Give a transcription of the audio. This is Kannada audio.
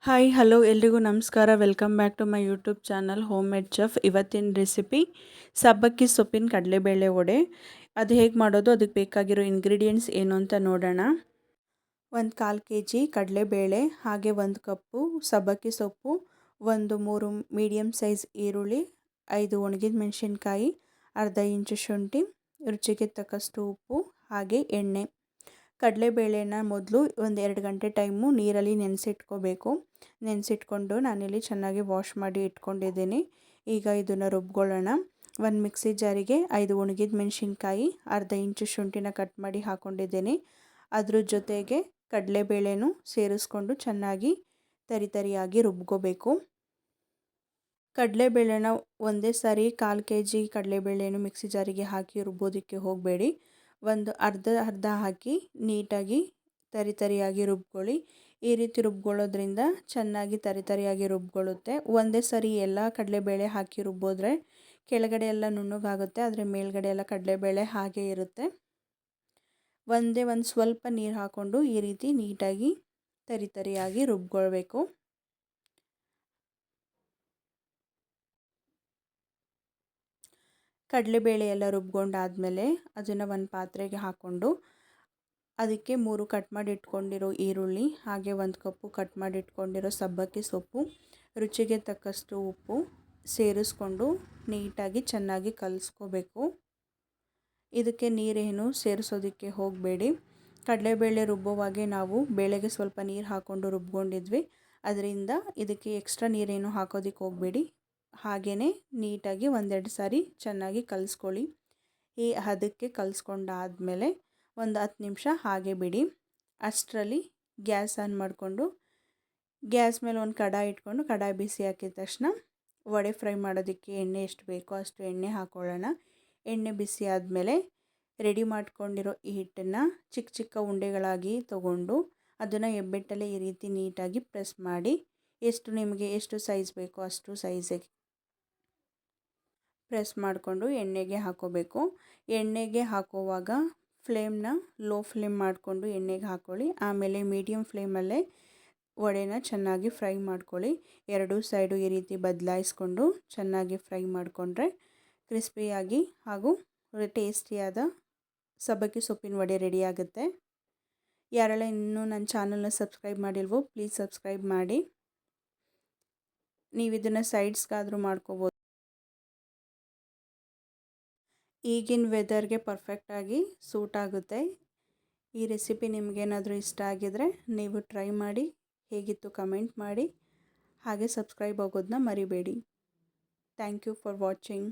ಹಾಯ್ ಹಲೋ ಎಲ್ರಿಗೂ ನಮಸ್ಕಾರ. Welcome back to my YouTube channel home made chef. ಇವತ್ತಿನ ರೆಸಿಪಿ ಸಬ್ಬಕ್ಕಿ ಸೊಪ್ಪಿನ ಕಡಲೆಬೇಳೆ ವಡೆ. ಅದು ಹೇಗೆ ಮಾಡೋದು, ಅದಕ್ಕೆ ಬೇಕಾಗಿರೋ ಇಂಗ್ರೀಡಿಯೆಂಟ್ಸ್ ಏನು ಅಂತ ನೋಡೋಣ. 1/4 kg ಕಡಲೆಬೇಳೆ, ಹಾಗೆ 1 ಕಪ್ಪು ಸಬ್ಬಕ್ಕಿ ಸೊಪ್ಪು, 3 ಮೀಡಿಯಮ್ ಸೈಜ್ ಈರುಳ್ಳಿ, 5 ಒಣಗಿದ ಮೆಣಸಿನ್ಕಾಯಿ, ಅರ್ಧ ಇಂಚು ಶುಂಠಿ, ರುಚಿಗೆ ತಕ್ಕಷ್ಟು ಉಪ್ಪು, ಹಾಗೆ ಎಣ್ಣೆ. ಕಡಲೆಬೇಳೆನ ಮೊದಲು 1-2 ಗಂಟೆ ಟೈಮು ನೀರಲ್ಲಿ ನೆನೆಸಿಟ್ಕೋಬೇಕು. ನೆನೆಸಿಟ್ಕೊಂಡು ನಾನಿಲ್ಲಿ ಚೆನ್ನಾಗಿ ವಾಶ್ ಮಾಡಿ ಇಟ್ಕೊಂಡಿದ್ದೀನಿ. ಈಗ ಇದನ್ನು ರುಬ್ಕೊಳ್ಳೋಣ. ಒಂದು ಮಿಕ್ಸಿ ಜಾರಿಗೆ 5 ಒಣಗಿದ ಮೆಣಸಿನ್ಕಾಯಿ, ಅರ್ಧ ಇಂಚು ಶುಂಠಿನ ಕಟ್ ಮಾಡಿ ಹಾಕ್ಕೊಂಡಿದ್ದೀನಿ. ಅದ್ರ ಜೊತೆಗೆ ಕಡಲೆಬೇಳೆನೂ ಸೇರಿಸ್ಕೊಂಡು ಚೆನ್ನಾಗಿ ತರಿಯಾಗಿ ರುಬ್ಕೋಬೇಕು. ಕಡಲೆಬೇಳೆನ ಒಂದೇ ಸಾರಿ 1/4 kg ಕಡಲೆಬೇಳೆನೂ ಮಿಕ್ಸಿ ಜಾರಿಗೆ ಹಾಕಿ ರುಬ್ಬೋದಕ್ಕೆ ಹೋಗಬೇಡಿ. ಒಂದು ಅರ್ಧ ಹಾಕಿ ನೀಟಾಗಿ ತರಿಯಾಗಿ ರುಬ್ಕೊಳ್ಳಿ. ಈ ರೀತಿ ರುಬ್ಕೊಳ್ಳೋದ್ರಿಂದ ಚೆನ್ನಾಗಿ ತರಿಯಾಗಿ ರುಬ್ಕೊಳ್ಳುತ್ತೆ. ಒಂದೇ ಸರಿ ಎಲ್ಲ ಕಡಲೆಬೇಳೆ ಹಾಕಿ ರುಬ್ಬೋದ್ರೆ ಕೆಳಗಡೆ ಎಲ್ಲ ನುಣ್ಣಗಾಗುತ್ತೆ, ಆದರೆ ಮೇಲ್ಗಡೆ ಎಲ್ಲ ಕಡಲೆಬೇಳೆ ಹಾಗೆ ಇರುತ್ತೆ. ಒಂದು ಸ್ವಲ್ಪ ನೀರು ಹಾಕ್ಕೊಂಡು ಈ ರೀತಿ ನೀಟಾಗಿ ತರಿಯಾಗಿ ರುಬ್ಕೊಳ್ಬೇಕು. ಕಡಲೆಬೇಳೆ ಎಲ್ಲ ರುಬ್ಕೊಂಡಾದಮೇಲೆ ಅದನ್ನು ಒಂದು ಪಾತ್ರೆಗೆ ಹಾಕ್ಕೊಂಡು ಅದಕ್ಕೆ 3 ಕಟ್ ಮಾಡಿ ಇಟ್ಕೊಂಡಿರೋ ಈರುಳ್ಳಿ, ಹಾಗೆ 1 ಕಪ್ಪು ಕಟ್ ಮಾಡಿ ಇಟ್ಕೊಂಡಿರೋ ಸಬ್ಬಕ್ಕಿ ಸೊಪ್ಪು, ರುಚಿಗೆ ತಕ್ಕಷ್ಟು ಉಪ್ಪು ಸೇರಿಸ್ಕೊಂಡು ನೀಟಾಗಿ ಚೆನ್ನಾಗಿ ಕಲಿಸ್ಕೋಬೇಕು. ಇದಕ್ಕೆ ನೀರೇನು ಸೇರಿಸೋದಕ್ಕೆ ಹೋಗಬೇಡಿ. ಕಡಲೆಬೇಳೆ ರುಬ್ಬುವಾಗೆ ನಾವು ಬೇಳೆಗೆ ಸ್ವಲ್ಪ ನೀರು ಹಾಕ್ಕೊಂಡು ರುಬ್ಕೊಂಡಿದ್ವಿ, ಅದರಿಂದ ಇದಕ್ಕೆ ಎಕ್ಸ್ಟ್ರಾ ನೀರೇನು ಹಾಕೋದಕ್ಕೆ ಹೋಗಬೇಡಿ. ಹಾಗೆಯೇ ನೀಟಾಗಿ 1-2 ಸಾರಿ ಚೆನ್ನಾಗಿ ಕಲಿಸ್ಕೊಳ್ಳಿ. ಈ ಹದಕ್ಕೆ ಕಲಿಸ್ಕೊಂಡಾದಮೇಲೆ ಒಂದು 10 ನಿಮಿಷ ಹಾಗೆ ಬಿಡಿ. ಅಷ್ಟರಲ್ಲಿ ಗ್ಯಾಸ್ ಆನ್ ಮಾಡಿಕೊಂಡು ಗ್ಯಾಸ್ ಮೇಲೆ ಒಂದು ಕಡಾಯಿ ಇಟ್ಕೊಂಡು ಕಡಾಯಿ ಬಿಸಿ ಹಾಕಿದ ತಕ್ಷಣ ವಡೆ ಫ್ರೈ ಮಾಡೋದಕ್ಕೆ ಎಣ್ಣೆ ಎಷ್ಟು ಬೇಕೋ ಅಷ್ಟು ಎಣ್ಣೆ ಹಾಕ್ಕೊಳ್ಳೋಣ. ಎಣ್ಣೆ ಬಿಸಿ ಆದಮೇಲೆ ರೆಡಿ ಮಾಡ್ಕೊಂಡಿರೋ ಈ ಹಿಟ್ಟನ್ನು ಚಿಕ್ಕ ಚಿಕ್ಕ ಉಂಡೆಗಳಾಗಿ ತಗೊಂಡು ಅದನ್ನು ಹೆಬ್ಬೆಟ್ಟಲ್ಲೇ ಈ ರೀತಿ ನೀಟಾಗಿ ಪ್ರೆಸ್ ಮಾಡಿ ನಿಮಗೆ ಎಷ್ಟು ಸೈಜ್ ಬೇಕೋ ಅಷ್ಟು ಸೈಜಿಗೆ ಪ್ರೆಸ್ ಮಾಡಿಕೊಂಡು ಎಣ್ಣೆಗೆ ಹಾಕೋಬೇಕು. ಎಣ್ಣೆಗೆ ಹಾಕುವಾಗ ಫ್ಲೇಮ್ನ ಲೋ ಫ್ಲೇಮ್ ಮಾಡಿಕೊಂಡು ಎಣ್ಣೆಗೆ ಹಾಕ್ಕೊಳ್ಳಿ. ಆಮೇಲೆ ಮೀಡಿಯಮ್ ಫ್ಲೇಮಲ್ಲೇ ವಡೆನ ಚೆನ್ನಾಗಿ ಫ್ರೈ ಮಾಡ್ಕೊಳ್ಳಿ. ಎರಡೂ ಸೈಡು ಈ ರೀತಿ ಬದಲಾಯಿಸ್ಕೊಂಡು ಚೆನ್ನಾಗಿ ಫ್ರೈ ಮಾಡಿಕೊಂಡ್ರೆ ಕ್ರಿಸ್ಪಿಯಾಗಿ ಹಾಗೂ ಟೇಸ್ಟಿಯಾದ ಸಬ್ಬಕ್ಕಿ ಸೊಪ್ಪಿನ ವಡೆ ರೆಡಿ ಆಗುತ್ತೆ. ಯಾರೆಲ್ಲ ಇನ್ನೂ ನನ್ನ ಚಾನಲ್ನ ಸಬ್ಸ್ಕ್ರೈಬ್ ಮಾಡಿಲ್ವೋ ಪ್ಲೀಸ್ ಸಬ್ಸ್ಕ್ರೈಬ್ ಮಾಡಿ. ನೀವು ಇದನ್ನು ಸೈಡ್ಸ್ಗಾದರೂ ಮಾಡ್ಕೋಬೋದು. ಈಗಿನ ವೆದರ್ಗೆ ಪರ್ಫೆಕ್ಟಾಗಿ ಸೂಟ್ ಆಗುತ್ತೆ. ಈ ರೆಸಿಪಿ ನಿಮಗೇನಾದರೂ ಇಷ್ಟ ಆಗಿದರೆ ನೀವು ಟ್ರೈ ಮಾಡಿ, ಹೇಗಿತ್ತು ಕಮೆಂಟ್ ಮಾಡಿ, ಹಾಗೆ ಸಬ್ಸ್ಕ್ರೈಬ್ ಆಗೋದನ್ನ ಮರಿಬೇಡಿ. Thank you for watching.